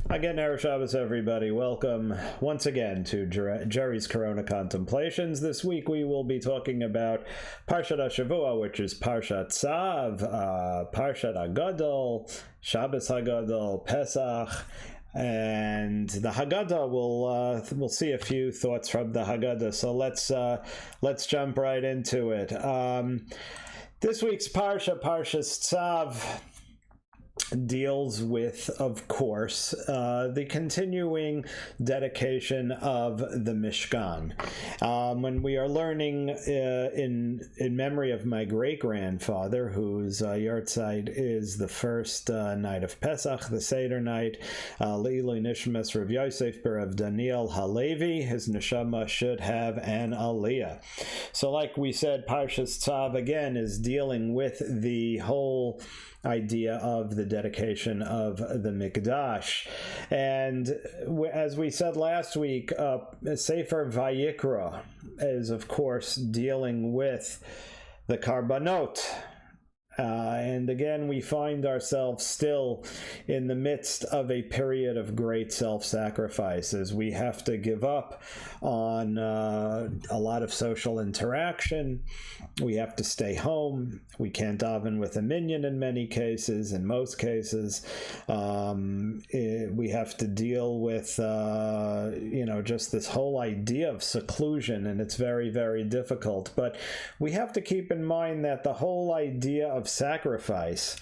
Again, Erev Shabbos, everybody. Welcome once again to Jerry's Corona Contemplations. This week we will be talking about Parshat HaShavua, which is Parshat Tzav, Parshat Hagadol, Shabbos Hagadol, Pesach, and the Haggadah. We'll see a few thoughts from the Haggadah. So let's jump right into it. This week's Parshat Tzav, deals with, of course, the continuing dedication of the Mishkan. When we are learning in memory of my great-grandfather, whose yahrzeit is the first night of Pesach, the Seder night, Le'ilui Nishmas Rav Yosef Berav Daniel Halevi, his neshama should have an aliyah. So like we said, Parshas Tzav again is dealing with the whole idea of the dedication of the Mikdash. And as we said last week, Sefer Vayikra is, of course, dealing with the Karbanot. And again, we find ourselves still in the midst of a period of great self-sacrifices. We have to give up on a lot of social interaction. We have to stay home. We can't daven with a minyan in many cases. In most cases, we have to deal with, just this whole idea of seclusion, and it's very, very difficult. But we have to keep in mind that the whole idea of sacrifice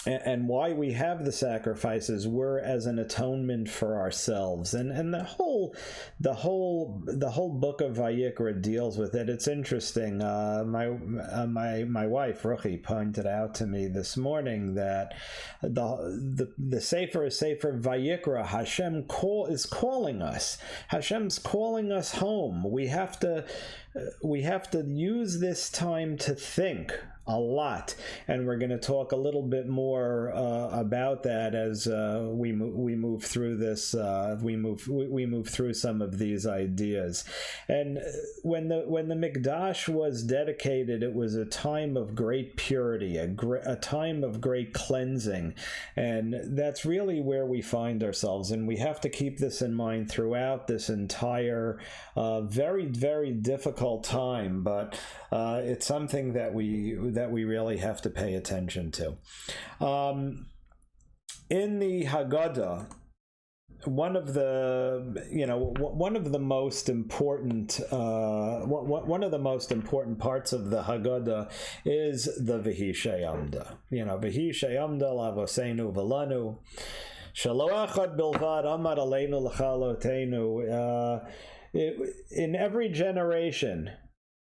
and why we have the sacrifices were as an atonement for ourselves, and the whole book of Vayikra deals with it. It's interesting. My wife Ruchi pointed out to me this morning that the Sefer Vayikra, Hashem is calling us. Hashem's calling us home. We have to use this time to think a lot, and we're going to talk a little bit more about that as we move through this. We move through some of these ideas. And when the Mikdash was dedicated, it was a time of great purity, a time of great cleansing, and that's really where we find ourselves. And we have to keep this in mind throughout this entire very, very difficult time. But it's something that we really have to pay attention to. In the Haggadah, one of the most important parts of the Haggadah is the V'hi She'amda. V'hi She'amda Lavoseinu V'lanu Shelo Echad Bilvad Amad Aleinu L'Chalotenu. In every generation,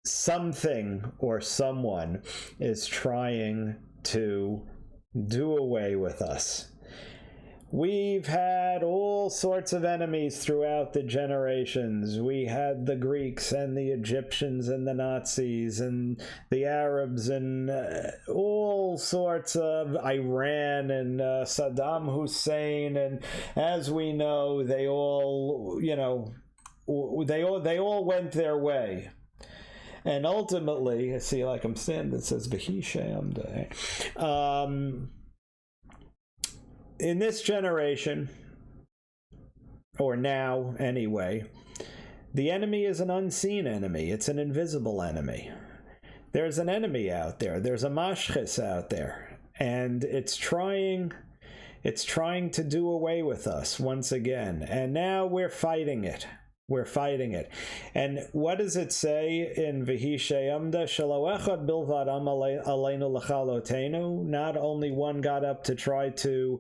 something or someone is trying to do away with us. We've had all sorts of enemies throughout the generations. We had the Greeks and the Egyptians and the Nazis and the Arabs and all sorts of Iran and Saddam Hussein, and as we know, they all went their way. And ultimately, I see, like I'm saying, that says V'hi She'amda. In this generation, or now anyway, the enemy is an unseen enemy. It's an invisible enemy. There's an enemy out there. There's a mashchis out there, and it's trying to do away with us once again. And now we're fighting it. And what does it say in V'hi She'amda? Shelo Echad Bilvad Amad Aleinu L'Chalotenu. Not only one got up to try to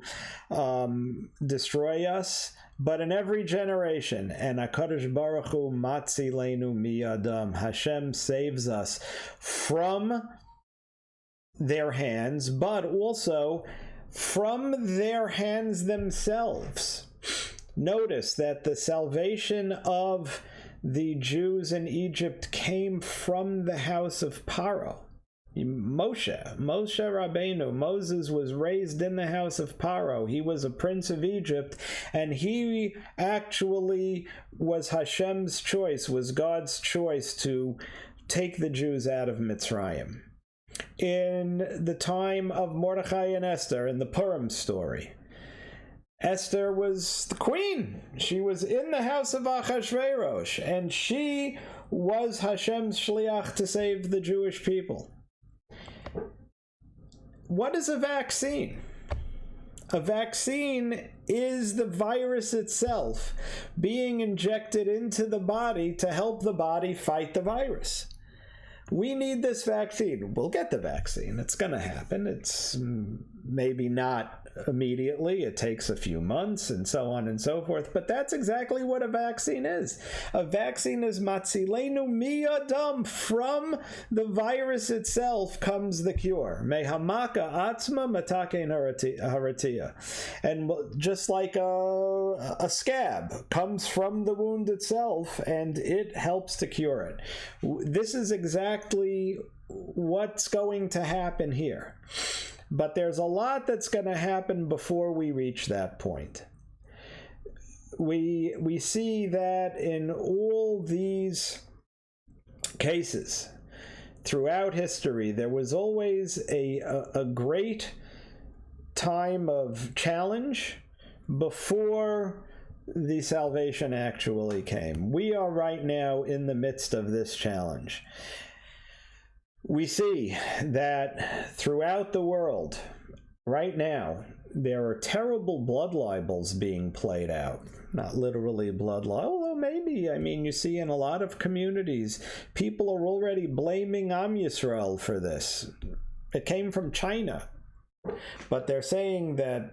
destroy us, but in every generation. And HaKadosh Baruch Hu Matzi Leinu Miyadam. Hashem saves us from their hands, but also from their hands themselves. Notice that the salvation of the Jews in Egypt came from the house of Paro. Moshe Rabbeinu, Moses was raised in the house of Paro. He was a prince of Egypt, and he actually was Hashem's choice, was God's choice to take the Jews out of Mitzrayim. In the time of Mordechai and Esther, in the Purim story, Esther was the queen. She was in the house of Achashverosh, and she was Hashem's shliach to save the Jewish people. What is a vaccine? A vaccine is the virus itself being injected into the body to help the body fight the virus. We need this vaccine. We'll get the vaccine. It's going to happen. It's maybe not immediately. It takes a few months and so on and so forth. But that's exactly what a vaccine is. A vaccine is matzilenu miyadam. From the virus itself comes the cure. Mehamaka atzma matakein haratia. And just like a scab comes from the wound itself, and it helps to cure it. This is exactly what's going to happen here. But there's a lot that's going to happen before we reach that point. We see that in all these cases throughout history, there was always a great time of challenge before the salvation actually came. We are right now in the midst of this challenge. We see that throughout the world, right now, there are terrible blood libels being played out. Not literally blood libel, although maybe. I mean, you see in a lot of communities, people are already blaming Am Yisrael for this. It came from China. But they're saying that,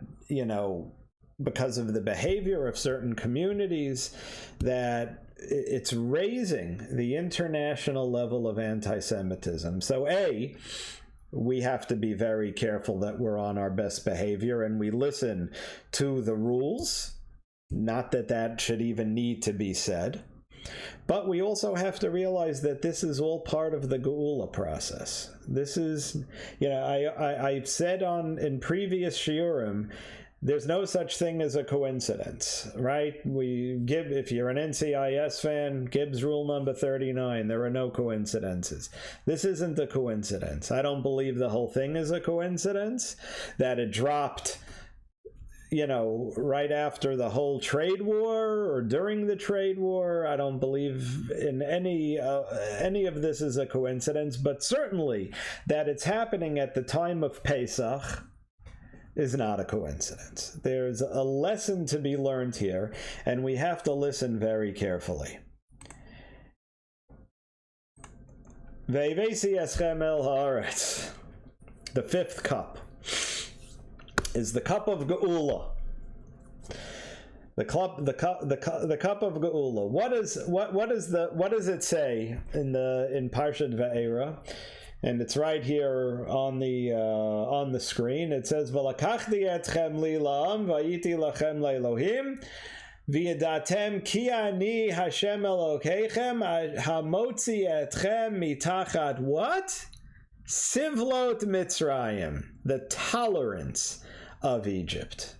because of the behavior of certain communities, that it's raising the international level of anti-Semitism. So we have to be very careful that we're on our best behavior and we listen to the rules. Not that that should even need to be said. But we also have to realize that this is all part of the Geula process. This is, I've said in previous shiurim, there's no such thing as a coincidence, right? If you're an NCIS fan, Gibbs rule number 39, there are no coincidences. This isn't a coincidence. I don't believe the whole thing is a coincidence, that it dropped, right after the whole trade war or during the trade war. I don't believe in any of this is a coincidence, but certainly that it's happening at the time of Pesach is not a coincidence. There's a lesson to be learned here, and we have to listen very carefully. Ve'ivesi eschem el haaretz. The fifth cup is the cup of Geula. The cup of Geula. What does it say in Parshat Va'era? And it's right here on the screen. It says, "V'lakachti etchem li la'am, v'ayiti lachem le'Elohim, v'yadatem ki ani Hashem Elokeichem, hamotzi etchem mitachat," what? Sivlot Mitzrayim, the tolerance of Egypt,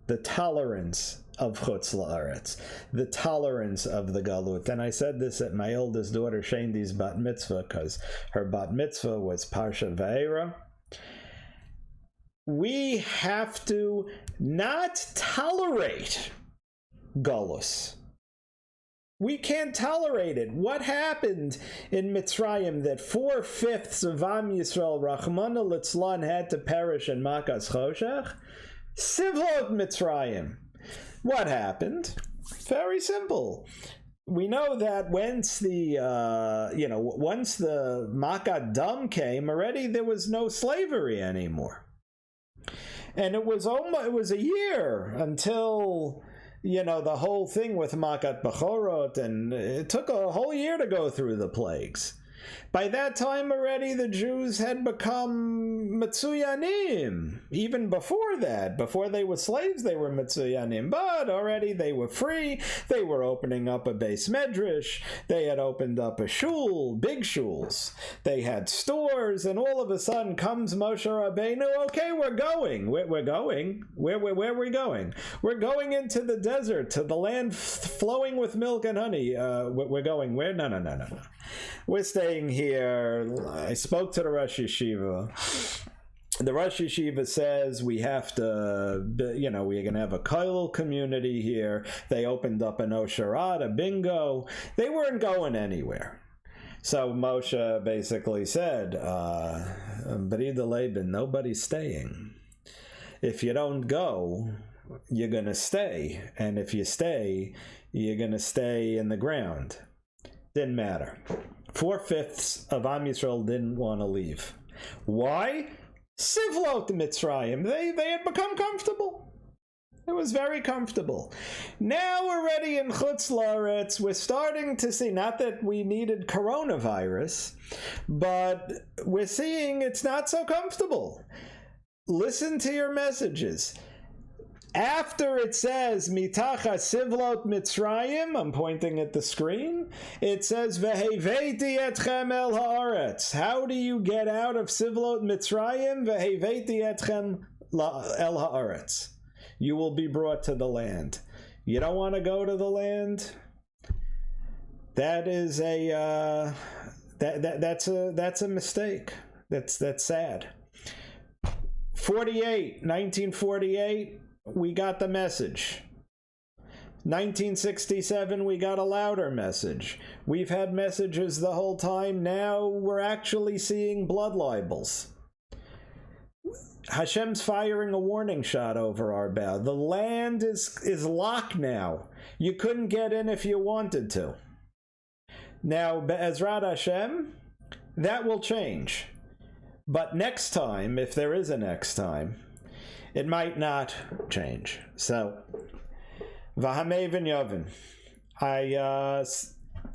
the tolerance of Chutz La'aretz, the tolerance of the Galut. And I said this at my oldest daughter Shendi's bat mitzvah, because her bat mitzvah was Parsha Va'era. We have to not tolerate Galus. We can't tolerate it. What happened in Mitzrayim that 4/5 of Am Yisrael, Rachmana Litzlan, had to perish in Makas Choshech? Sivlot Mitzrayim. What happened? Very simple. We know that once the Makat Dam came, already there was no slavery anymore. And it was a year until, the whole thing with Makat Bechorot, and it took a whole year to go through the plagues. By that time already, the Jews had become Metzuyanim. Even before that, before they were slaves, they were Metzuyanim. But already they were free. They were opening up a Beis Medrash. They had opened up a shul, big shuls. They had stores, and all of a sudden comes Moshe Rabbeinu. Okay, we're going. We're going. Where are we going? We're going into the desert, to the land flowing with milk and honey. We're going where? No. We're staying here. I spoke to the Rosh Yeshiva, the Rosh Yeshiva says we have to, we're going to have a kollel community here. They opened up an Osharat, a bingo. They weren't going anywhere. So Moshe basically said, Berida Laban, nobody's staying. If you don't go, you're going to stay. And if you stay, you're going to stay in the ground. Didn't matter. 4/5 of Am Yisrael didn't want to leave. Why? Sivlot Mitzrayim. They had become comfortable. It was very comfortable. Now already in Chutz La'aretz, we're starting to see, not that we needed coronavirus, but we're seeing it's not so comfortable. Listen to your messages. After it says, Mitacha Sivlot Mitzrayim, I'm pointing at the screen, it says, Veheveti etchem el haaretz. How do you get out of Sivlot Mitzrayim? Veheveti etchem el haaretz. You will be brought to the land. You don't want to go to the land? That is that's a mistake. That's sad. 1948, we got the message. 1967, we got a louder message. We've had messages the whole time. Now we're actually seeing blood libels. Hashem's firing a warning shot over our bow. The land is locked now. You couldn't get in if you wanted to. Now, Be'ezrat Hashem, that will change. But next time, if there is a next time, it might not change. So, Vahamei V'Yovin. I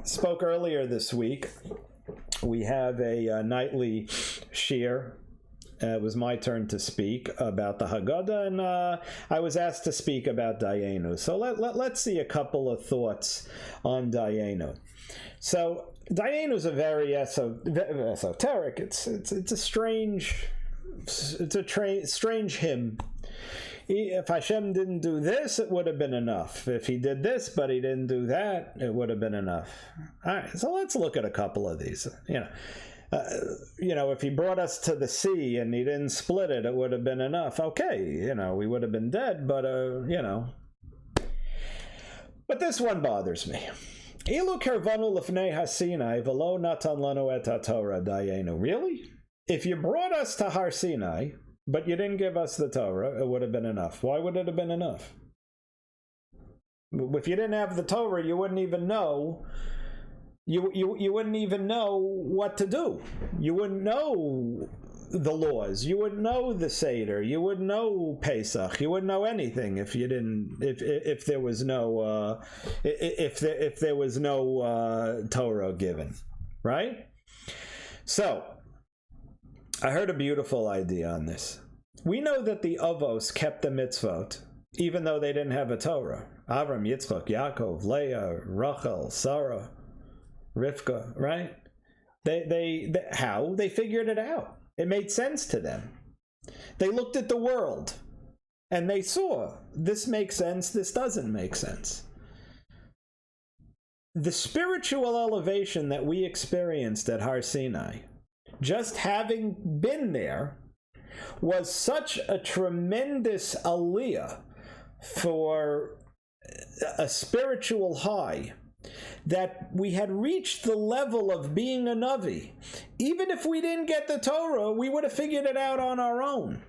spoke earlier this week. We have a nightly shir. It was my turn to speak about the Haggadah, and I was asked to speak about Dayenu. So let's see a couple of thoughts on Dayenu. So Dayenu is a very esoteric. It's a strange hymn. If Hashem didn't do this, it would have been enough. If he did this, but he didn't do that, it would have been enough. All right, so let's look at a couple of these. If he brought us to the sea and he didn't split it, it would have been enough. Okay, we would have been dead, but, But this one bothers me. Ilu kervanu lefnei hasinai v'lo natan lanu et haTorah dayenu. Really? If you brought us to Har Sinai, but you didn't give us the Torah, it would have been enough. Why would it have been enough? If you didn't have the Torah, you wouldn't even know. You wouldn't even know what to do. You wouldn't know the laws. You wouldn't know the Seder. You wouldn't know Pesach. You wouldn't know anything if you didn't. If there was no if there was no Torah given, right? So I heard a beautiful idea on this. We know that the Avos kept the mitzvot even though they didn't have a Torah. Avram, Yitzchak, Yaakov, Leah, Rachel, Sarah, Rivka, right? They how? They figured it out. It made sense to them. They looked at the world and they saw this makes sense, this doesn't make sense. The spiritual elevation that we experienced at Har Sinai, just having been there, was such a tremendous aliyah for a spiritual high that we had reached the level of being a Navi. Even if we didn't get the Torah, we would have figured it out on our own.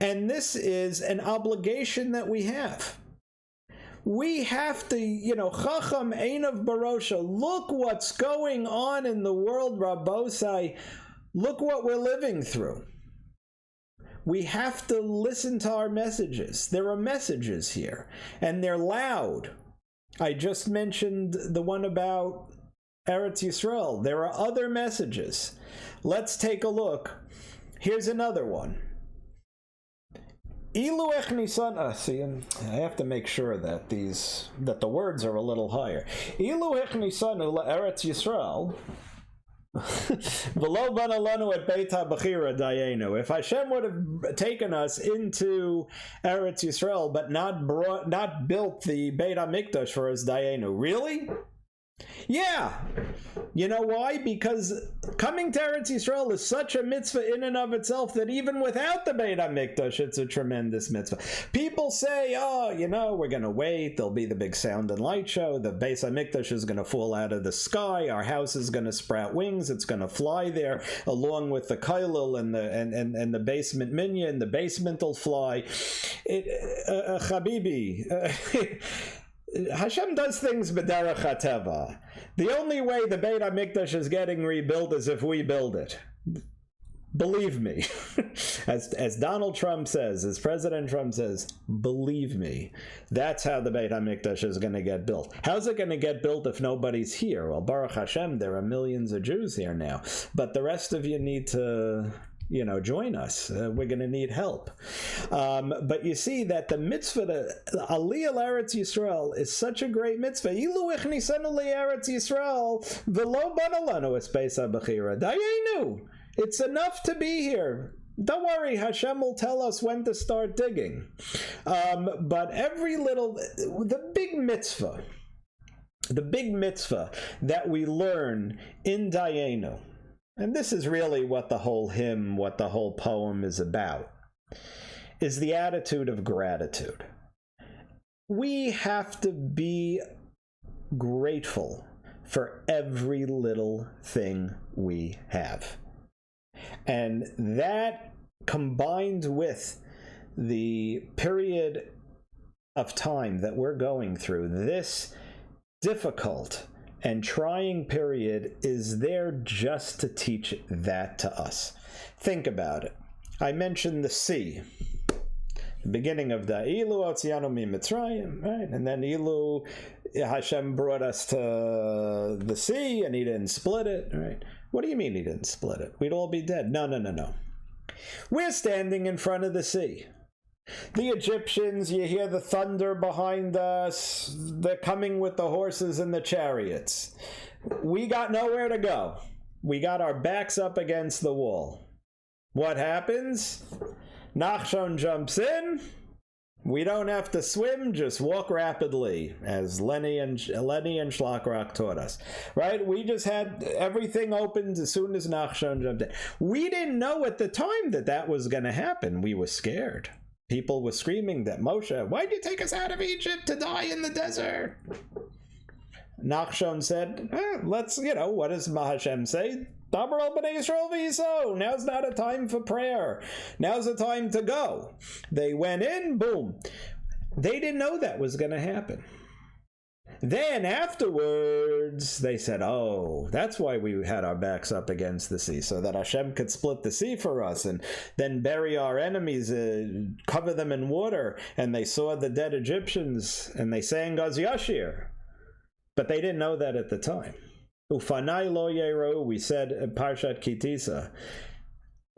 And this is an obligation that we have. We have to, Chacham Einav Barosha, look what's going on in the world, Rabbosai. Look what we're living through. We have to listen to our messages. There are messages here, and they're loud. I just mentioned the one about Eretz Yisrael. There are other messages. Let's take a look. Here's another one. Ilu ech nisan, see, I have to make sure that the words are a little higher. Ilu ech nisanu la'Eretz Yisrael, v'lo bana lanu et Beit HaBechira dayenu. If Hashem would have taken us into Eretz Yisrael, but not built the Beit HaMikdash for us dayenu, really? Yeah. You know why? Because coming to Eretz Yisrael is such a mitzvah in and of itself that even without the Beit HaMikdash, it's a tremendous mitzvah. People say, oh, you know, we're going to wait. There'll be the big sound and light show. The Beit HaMikdash is going to fall out of the sky. Our house is going to sprout wings. It's going to fly there along with the Kailul and the basement minyan. The basement will fly. Habibi. Hashem does things b'derech hateva. The only way the Beit HaMikdash is getting rebuilt is if we build it. Believe me. As Donald Trump says, as President Trump says, believe me. That's how the Beit HaMikdash is going to get built. How's it going to get built if nobody's here? Well, Baruch Hashem, there are millions of Jews here now. But the rest of you need to, you know, join us. We're going to need help. But you see that the mitzvah, the Aliyah Eretz Yisrael, is such a great mitzvah. Ilu ichnisenu Eretz Yisrael v'lo bana lanu es Pesach b'chira. Dayenu. It's enough to be here. Don't worry, Hashem will tell us when to start digging. But every little, the big mitzvah that we learn in Dayenu, and this is really what the whole hymn, what the whole poem is about, is the attitude of gratitude. We have to be grateful for every little thing we have. And that, combined with the period of time that we're going through, this difficult and trying period, is there just to teach that to us. Think about it. I mentioned the sea. The beginning of the Ilu Otzianu Mi Mitzrayim, right? And then Ilu, Hashem brought us to the sea and he didn't split it, right? What do you mean he didn't split it? We'd all be dead. No. We're standing in front of the sea. The Egyptians, you hear the thunder behind us. They're coming with the horses and the chariots. We got nowhere to go. We got our backs up against the wall. What happens? Nachshon jumps in. We don't have to swim, just walk rapidly, as Lenny and Shlakrak taught us. Right? We just had everything opened as soon as Nachshon jumped in. We didn't know at the time that was going to happen. We were scared. People were screaming that, Moshe, why'd you take us out of Egypt to die in the desert? Nachshon said, let's, what does Hashem say? Now's not a time for prayer. Now's the time to go. They went in, boom. They didn't know that was going to happen. Then afterwards, they said, oh, that's why we had our backs up against the sea, so that Hashem could split the sea for us and then bury our enemies, cover them in water. And they saw the dead Egyptians and they sang Gaz Yashir. But they didn't know that at the time. Ufanai lo yeru, we said in Parshat Kitisa.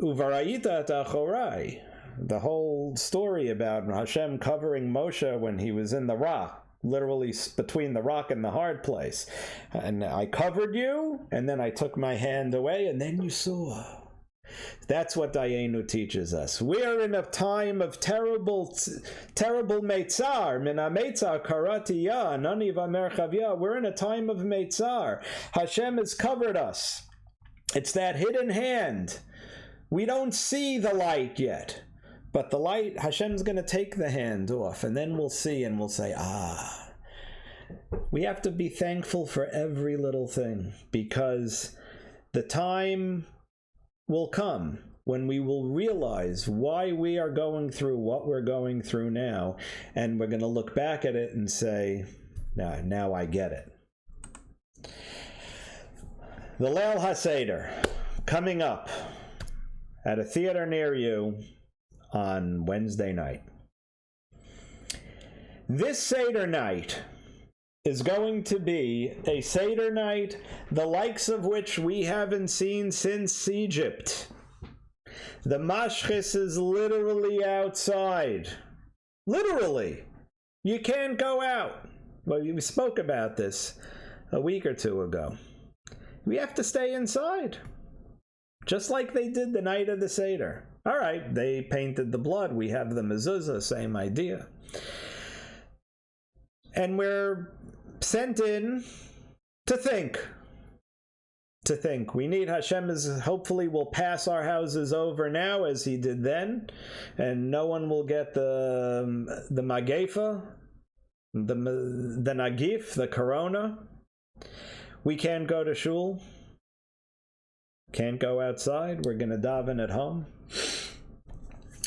Uvarayita tachorai. The whole story about Hashem covering Moshe when he was in the rock, literally between the rock and the hard place. And I covered you, and then I took my hand away, and then you saw. That's what Dayenu teaches us. We're in a time of terrible meitzar. Mina meitzar karati ya, nani v'merchav ya. We're in a time of meitzar. Hashem has covered us. It's that hidden hand. We don't see the light yet. But the light, Hashem's going to take the hand off, and then we'll see, and we'll say, we have to be thankful for every little thing, because the time will come when we will realize why we are going through what we're going through now, and we're going to look back at it and say, now I get it. The Leil HaSeder, coming up at a theater near you on Wednesday night. This Seder night is going to be a Seder night, the likes of which we haven't seen since Egypt. The mashchis is literally outside. Literally. You can't go out. Well, we spoke about this a week or two ago. We have to stay inside. Just like they did the night of the Seder. All right, they painted the blood. We have the mezuzah, same idea. And we're sent in to think. We need Hashem hopefully will pass our houses over now as he did then, and no one will get the magefa, the nagif, the corona. We can't go to shul, can't go outside. We're gonna daven at home.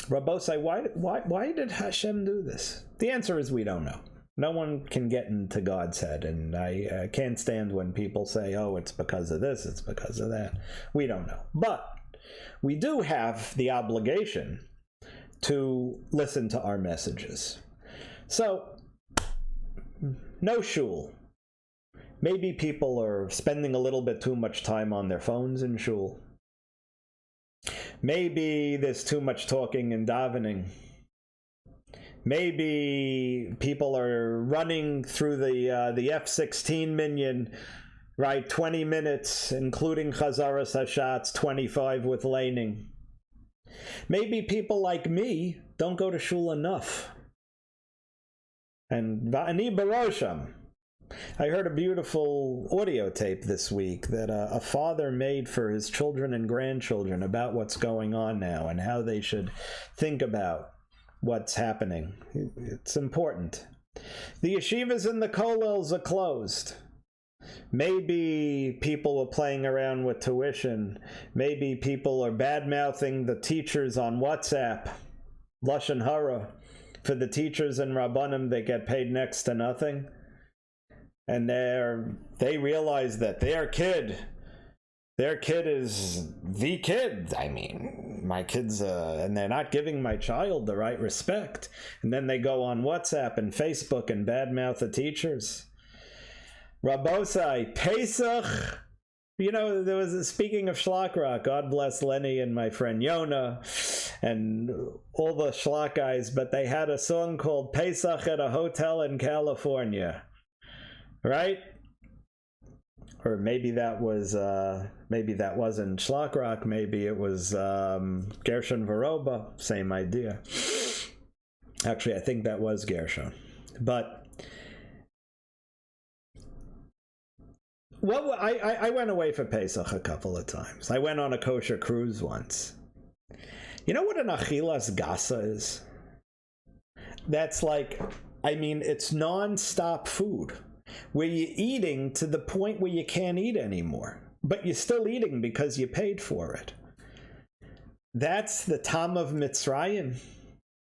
Rabbosai, why did Hashem do this? The answer is we don't know. No one can get into God's head, and I can't stand when people say, oh, it's because of this, it's because of that. We don't know. But we do have the obligation to listen to our messages. So, no shul. Maybe people are spending a little bit too much time on their phones in shul. Maybe there's too much talking and davening. Maybe people are running through the F-16 minyan, right? 20 minutes, including Chazaras Hashatz, 25 with laning. Maybe people like me don't go to shul enough. And Va'ani Barosham. I heard a beautiful audio tape this week that a father made for his children and grandchildren about what's going on now and how they should think about what's happening. It's important. The yeshivas and the kollels are closed. Maybe people were playing around with tuition. Maybe people are bad-mouthing the teachers on WhatsApp. Lashon hara. For the teachers and rabbanim, they get paid next to nothing. And they realize that their kid is the kid. I mean, my kid's, and they're not giving my child the right respect. And then they go on WhatsApp and Facebook and badmouth the teachers. Rabbosai, Pesach. You know, there was, speaking of Shlak Rock, God bless Lenny and my friend Yona and all the Shlak guys, but they had a song called Pesach at a hotel in California. Right? Or maybe that wasn't Shlak Rock, maybe it was Gershon Varoba, same idea. Actually, I think that was Gershon. But I went away for Pesach a couple of times. I went on a kosher cruise once. You know what an achilas gasa is? That's like, I mean, it's non-stop food, where you're eating to the point where you can't eat anymore, but you're still eating because you paid for it. That's the Tam of Mitzrayim.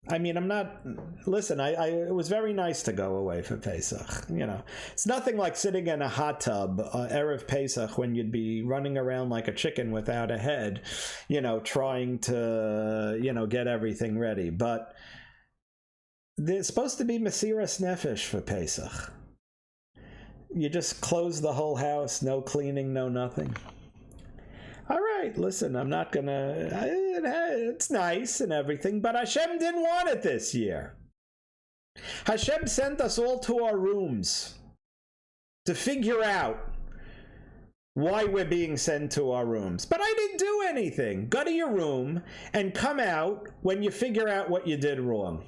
I mean, it was very nice to go away for Pesach. You know, it's nothing like sitting in a hot tub Erev Pesach when you'd be running around like a chicken without a head, you know, trying to, you know, get everything ready. But there's supposed to be Mesiras Nefesh for Pesach. You just close the whole house, no cleaning, no nothing. All right, listen, I'm not gonna, it's nice and everything, but Hashem didn't want it this year. Hashem sent us all to our rooms to figure out why we're being sent to our rooms. But I didn't do anything. Go to your room and come out when you figure out what you did wrong.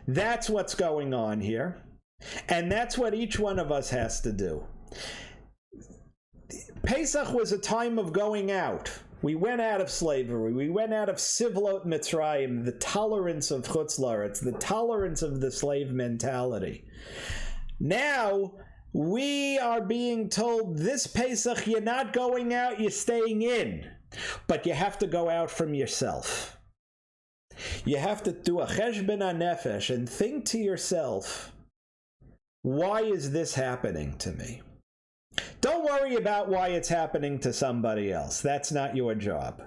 That's what's going on here. And that's what each one of us has to do. Pesach was a time of going out. We went out of slavery. We went out of Sivlot Mitzrayim, the tolerance of Chutz La'aretz, the tolerance of the slave mentality. Now, we are being told this Pesach, you're not going out, you're staying in. But you have to go out from yourself. You have to do a cheshbon hanefesh and think to yourself, why is this happening to me? Don't worry about why it's happening to somebody else. That's not your job.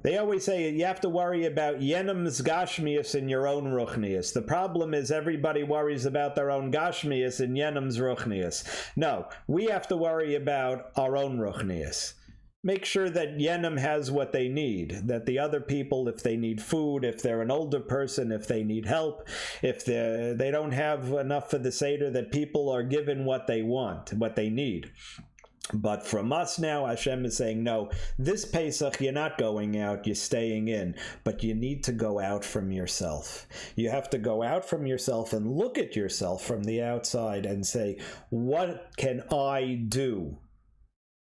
They always say you have to worry about Yenam's Gashmias and your own Ruchnias. The problem is everybody worries about their own Gashmias and Yenam's Ruchnias. No, we have to worry about our own Ruchnias. Make sure that Yenim has what they need, that the other people, if they need food, if they're an older person, if they need help, if they don't have enough for the Seder, that people are given what they want, what they need. But from us now, Hashem is saying, no, this Pesach, you're not going out, you're staying in. But you need to go out from yourself. You have to go out from yourself and look at yourself from the outside and say, what can I do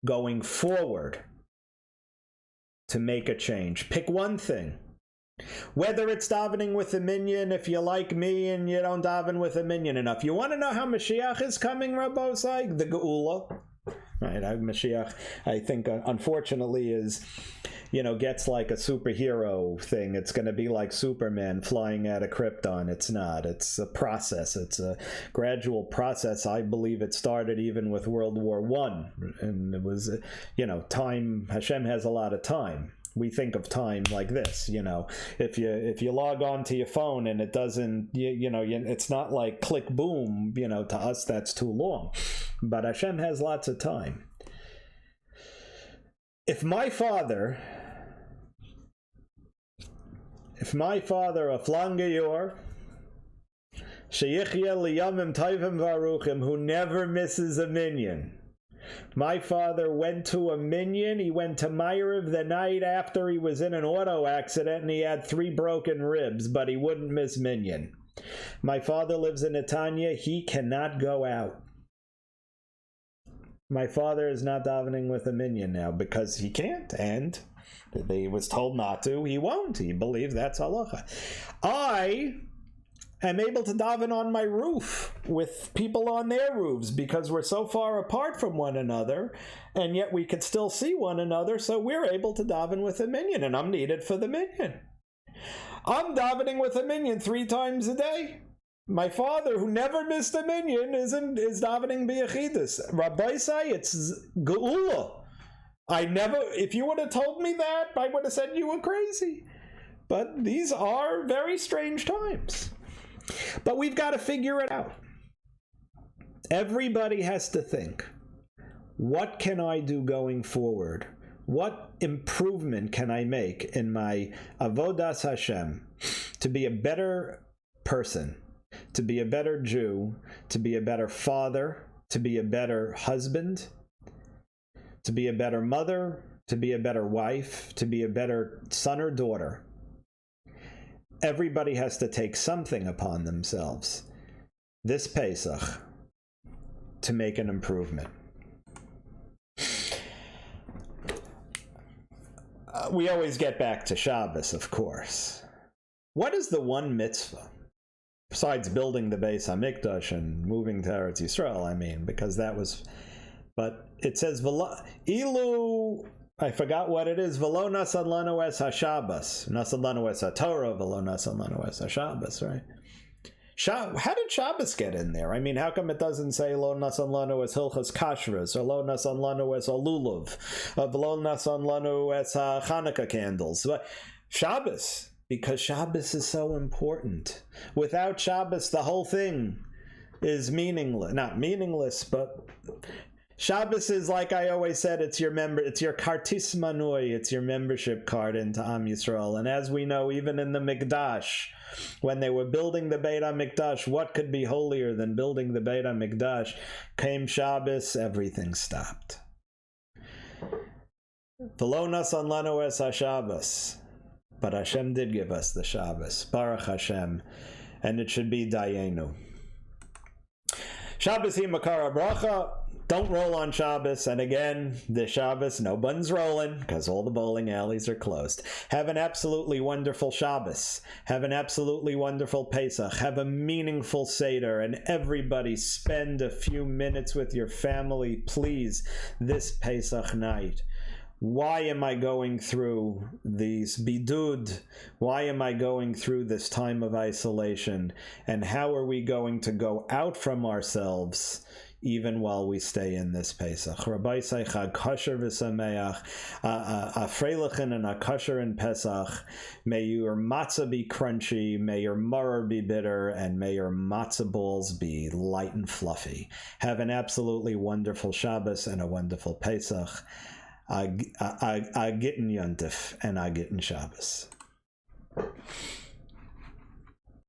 going forward to make a change? Pick one thing. Whether it's davening with a minyan, if you're like me and you don't daven with a minyan enough. You want to know how Mashiach is coming, Rabbosai? The Geula. Right, Mashiach, I think, unfortunately, is, gets like a superhero thing. It's going to be like Superman flying out of Krypton. It's not. It's a process. It's a gradual process. I believe it started even with World War I. And it was, time. Hashem has a lot of time. We think of time like this, if you log on to your phone and it doesn't, it's not like click boom, to us that's too long. But Hashem has lots of time. If my father, Aflangayor, Sheyichya liyamim taivim varuchim, who never misses a minyan. My father went to a minyan. He went to Ma'ariv the night after he was in an auto accident and he had 3 broken ribs, but he wouldn't miss minyan. My father lives in Netanya. He cannot go out. My father is not davening with a minyan now because he can't, and he was told not to. He won't. He believes that's halacha. I am able to daven on my roof with people on their roofs because we're so far apart from one another, and yet we could still see one another, so we're able to daven with a minyan, and I'm needed for the minyan. I'm davening with a minyan 3 times a day. My father, who never missed a minyan, is davening b'yachidus. Rabbi say it's geula. If you would have told me that, I would have said you were crazy. But these are very strange times. But we've got to figure it out. Everybody has to think, what can I do going forward? What improvement can I make in my avodas Hashem to be a better person, to be a better Jew, to be a better father, to be a better husband, to be a better mother, to be a better wife, to be a better son or daughter? Everybody has to take something upon themselves this Pesach to make an improvement. We always get back to Shabbos, of course. What is the one mitzvah, besides building the Beis HaMikdash and moving to Eretz Yisrael, because that was... But it says, Ilu... I forgot what it is. V'lo nasan lanu es haShabbos, nasan lanu es haTorah, v'lo nasan lanu es haShabbos, right? How did Shabbos get in there? How come it doesn't say lo nasan lanu es hilchos kashrus, or lo nasan lanu es alulav, or v'lo nasan lanu es Hanukkah candles? But Shabbos, because Shabbos is so important. Without Shabbos, the whole thing is meaningless. Not meaningless, but... Shabbos is, like I always said, it's your kartis manui, it's your membership card into Am Yisrael. And as we know, even in the Mikdash, when they were building the Beit HaMikdash, what could be holier than building the Beit HaMikdash? Came Shabbos, everything stopped. V'lo nasan lanu es haShabbos. But Hashem did give us the Shabbos. Baruch Hashem. And it should be Dayenu. Shabbos hi makara bracha. Don't roll on Shabbos. And again, this Shabbos, no one's rolling because all the bowling alleys are closed. Have an absolutely wonderful Shabbos. Have an absolutely wonderful Pesach. Have a meaningful Seder. And everybody spend a few minutes with your family, please, this Pesach night. Why am I going through these bidud? Why am I going through this time of isolation? And how are we going to go out from ourselves even while we stay in this Pesach? Rabbi say Chag Kosher v'Sameach, a Freilichen and a Kosher in Pesach. May your matzah be crunchy, may your maror be bitter, and may your matzah balls be light and fluffy. Have an absolutely wonderful Shabbos and a wonderful Pesach. I get in Yontif and I get in Shabbos.